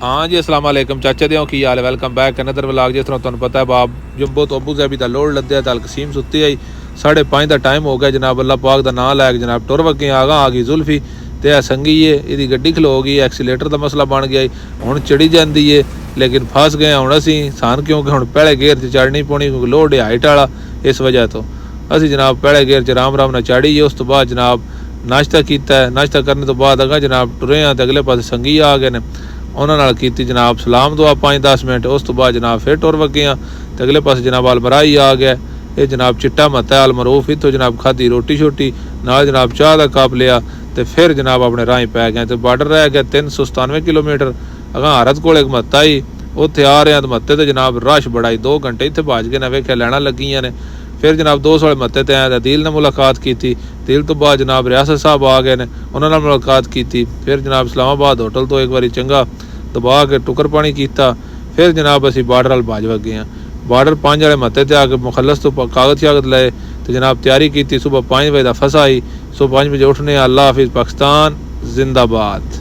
हाँ जी, अस्सलाम वालेकुम चाचा दिओ की हाल है। Welcome back another vlog. जिस तरह तुहानू पता है बाब जंबो तो अबू ज़ैबी दा लोड लद्या ते अलकसीम सुत्ती आई 5:30 दा टाइम हो गया जनाब। अल्लाह पाक दा नाम लैके जनाब टुर वगे आ गई जुल्फी ते है संगी है इहदी गड्डी खलो गई। एक्सीलेटर का मसला बन गया हुण चढ़ी जाती है लेकिन फस गए हुण असी सान क्योंकि हुण पहले गेयर च चढ़नी पौनी क्योंकि लोड है हाइट वाला। इस वजह तो असी जनाब पहले गेयर च राम राम नाल चढ़ी है। उस तो बाद जनाब नाश्ता किया है। नाश्ता करने तो बाद अगर जनाब टुरे हाँ तो अगले पासे संगी आ गए ने उन्होंने की जनाब सलाम दुआ 5-10 मिनट। उस तो बाद जनाब फिर टुर वगे हाँ तो अगले पासे जनाब अलमराई आ गया। ये जनाब चिट्टा मत्ता अलमरूफ इतों जनाब खाधी रोटी शोटी नाल जनाब चाह का कप लिया तो फिर जनाब अपने राही पै गए। तो बार्डर रह गया 397 किलोमीटर। अगर हारत को मत्ता ही उत्थे आ रहे हैं तो मत्ते तो जनाब रश बड़ा ही 2 घंटे इतने भज गए ने वेख्या लैना लगियां ने। फिर जनाब 200 वाले मत्ते ते आए दिल ने मुलाकात की। दिल तो बाद जनाब रियासत साहब आ गए ने उन्होंने मुलाकात की। फिर जनाब इस्लामाबाद होटल तो एक बारी चंगा दबा के टुकर पानी किया। फिर जनाब असी बार्डर वाल भज वगे हैं। बार्डर 5 वाले मत्ते ते आके मुखलस तो कागज शागज लाए तो जनाब तैयारी की। सुबह 5 बजे का फसा आई। सुबह 5 बजे उठने। अल्लाह हाफिज़ पाकिस्तान जिंदाबाद।